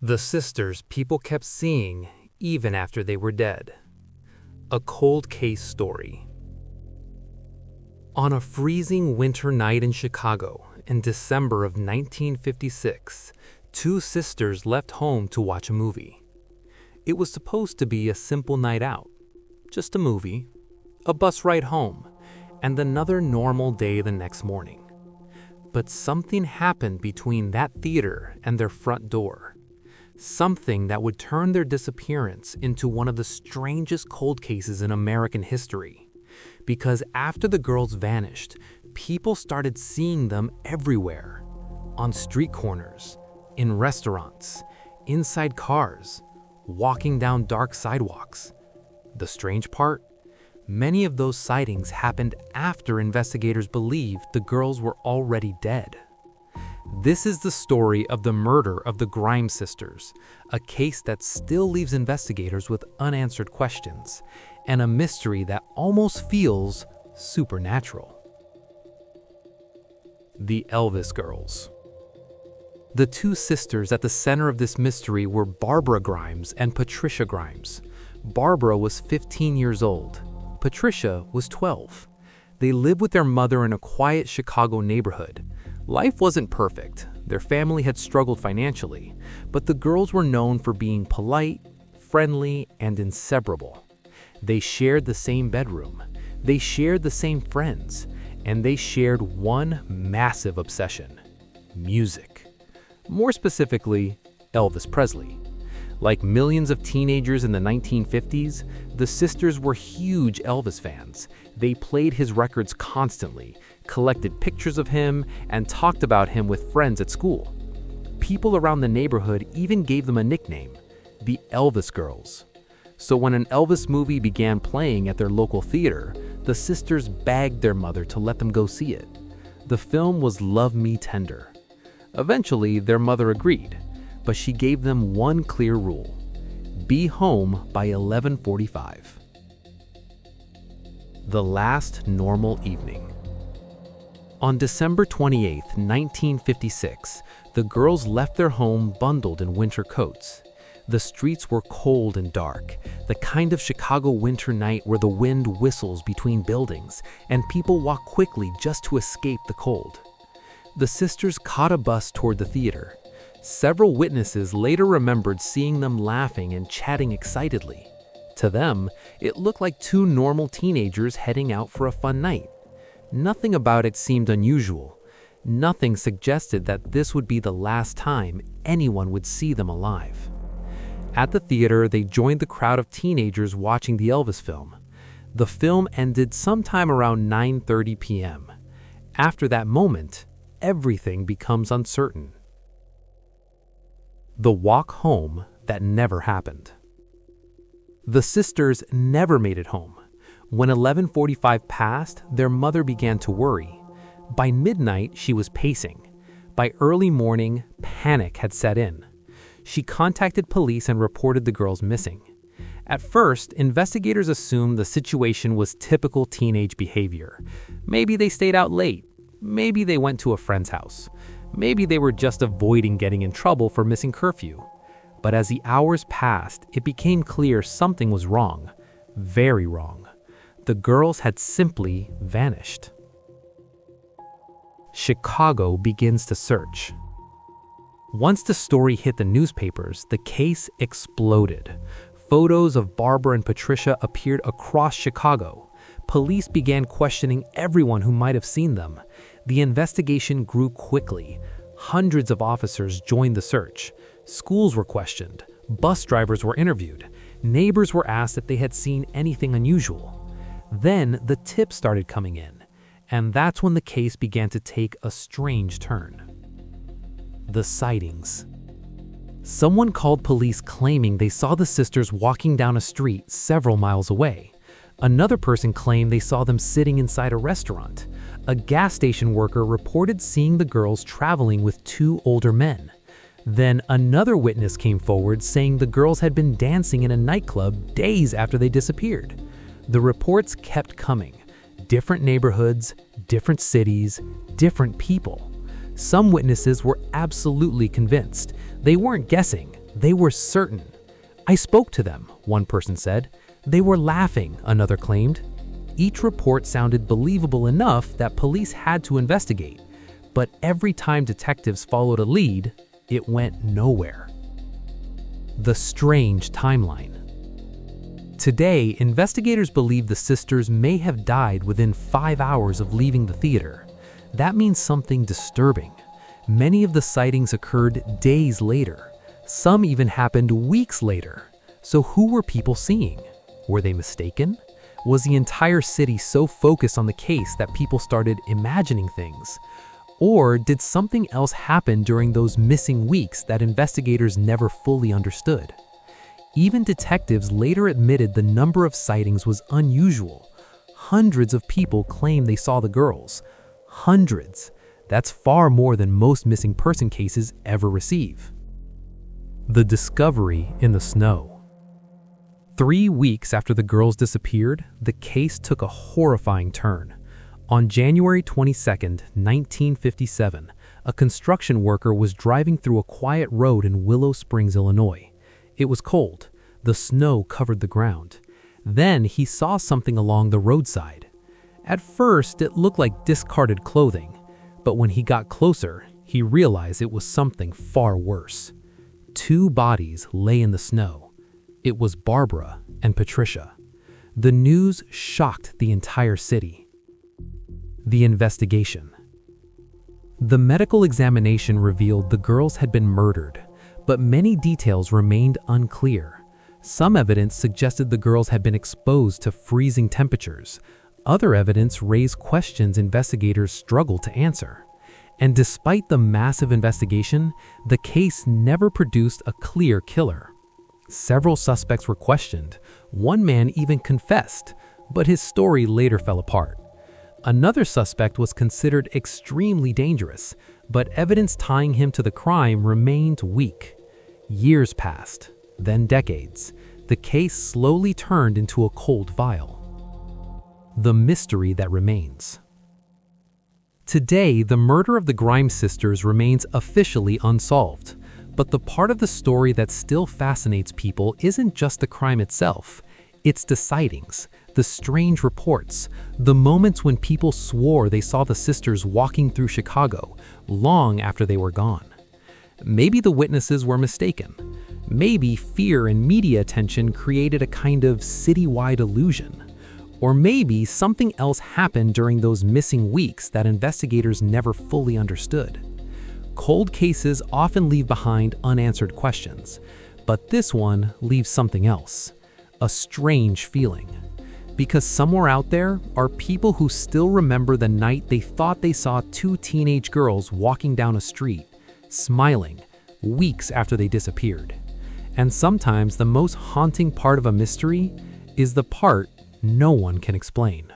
The sisters people kept seeing even after they were dead. A cold case story. On a freezing winter night in Chicago in December of 1956, two sisters left home to watch a movie. It was supposed to be a simple night out, just a movie, a bus ride home, and another normal day the next morning. But something happened between that theater and their front door. Something that would turn their disappearance into one of the strangest cold cases in American history. Because after the girls vanished, people started seeing them everywhere. On street corners, in restaurants, inside cars, walking down dark sidewalks. The strange part? Many of those sightings happened after investigators believed the girls were already dead. This is the story of the murder of the Grimes sisters, a case that still leaves investigators with unanswered questions, and a mystery that almost feels supernatural. The Elvis Girls. The two sisters at the center of this mystery were Barbara Grimes and Patricia Grimes. Barbara was 15 years old. Patricia was 12. They lived with their mother in a quiet Chicago neighborhood. Life wasn't perfect. Their family had struggled financially, but the girls were known for being polite, friendly, and inseparable. They shared the same bedroom. They shared the same friends, and they shared one massive obsession: music. More specifically, Elvis Presley. Like millions of teenagers in the 1950s, the sisters were huge Elvis fans. They played his records constantly, collected pictures of him, and talked about him with friends at school. People around the neighborhood even gave them a nickname, the Elvis Girls. So when an Elvis movie began playing at their local theater, the sisters begged their mother to let them go see it. The film was Love Me Tender. Eventually, their mother agreed, but she gave them one clear rule: be home by 11:45. The last normal evening. On December 28, 1956, the girls left their home bundled in winter coats. The streets were cold and dark, the kind of Chicago winter night where the wind whistles between buildings and people walk quickly just to escape the cold. The sisters caught a bus toward the theater. Several witnesses later remembered seeing them laughing and chatting excitedly. To them, it looked like two normal teenagers heading out for a fun night. Nothing about it seemed unusual. Nothing suggested that this would be the last time anyone would see them alive. At the theater, they joined the crowd of teenagers watching the Elvis film. The film ended sometime around 9:30 p.m. After that moment, everything becomes uncertain. The walk home that never happened. The sisters never made it home. When 11:45 passed, their mother began to worry. By midnight, she was pacing. By early morning, panic had set in. She contacted police and reported the girls missing. At first, investigators assumed the situation was typical teenage behavior. Maybe they stayed out late. Maybe they went to a friend's house. Maybe they were just avoiding getting in trouble for missing curfew. But as the hours passed, it became clear something was wrong. Very wrong. The girls had simply vanished. Chicago begins to search. Once the story hit the newspapers, the case exploded. Photos of Barbara and Patricia appeared across Chicago. Police began questioning everyone who might have seen them. The investigation grew quickly. Hundreds of officers joined the search. Schools were questioned. Bus drivers were interviewed. Neighbors were asked if they had seen anything unusual. Then the tips started coming in, and that's when the case began to take a strange turn. The sightings. Someone called police claiming they saw the sisters walking down a street several miles away. Another person claimed they saw them sitting inside a restaurant. A gas station worker reported seeing the girls traveling with two older men. Then another witness came forward saying the girls had been dancing in a nightclub days after they disappeared. The reports kept coming. Different neighborhoods, different cities, different people. Some witnesses were absolutely convinced. They weren't guessing. They were certain. "I spoke to them," one person said. "They were laughing," another claimed. Each report sounded believable enough that police had to investigate, but every time detectives followed a lead, it went nowhere. The strange timeline. Today, investigators believe the sisters may have died within 5 hours of leaving the theater. That means something disturbing. Many of the sightings occurred days later. Some even happened weeks later. So who were people seeing? Were they mistaken? Was the entire city so focused on the case that people started imagining things? Or did something else happen during those missing weeks that investigators never fully understood? Even detectives later admitted the number of sightings was unusual. Hundreds of people claimed they saw the girls. Hundreds. That's far more than most missing person cases ever receive. The discovery in the snow. 3 weeks after the girls disappeared, the case took a horrifying turn. On January 22, 1957, a construction worker was driving through a quiet road in Willow Springs, Illinois. It was cold. The snow covered the ground. Then he saw something along the roadside. At first, it looked like discarded clothing, but when he got closer, he realized it was something far worse. 2 bodies lay in the snow. It was Barbara and Patricia. The news shocked the entire city. The investigation. The medical examination revealed the girls had been murdered, but many details remained unclear. Some evidence suggested the girls had been exposed to freezing temperatures. Other evidence raised questions investigators struggled to answer. And despite the massive investigation, the case never produced a clear killer. Several suspects were questioned. One man even confessed, but his story later fell apart. Another suspect was considered extremely dangerous, but evidence tying him to the crime remained weak. Years passed, then decades. The case slowly turned into a cold file. The mystery that remains. Today, the murder of the Grimes sisters remains officially unsolved. But the part of the story that still fascinates people isn't just the crime itself. It's the sightings, the strange reports, the moments when people swore they saw the sisters walking through Chicago long after they were gone. Maybe the witnesses were mistaken. Maybe fear and media attention created a kind of citywide illusion. Or maybe something else happened during those missing weeks that investigators never fully understood. Cold cases often leave behind unanswered questions, but this one leaves something else, a strange feeling. Because somewhere out there are people who still remember the night they thought they saw 2 teenage girls walking down a street, smiling, weeks after they disappeared. And sometimes the most haunting part of a mystery is the part no one can explain.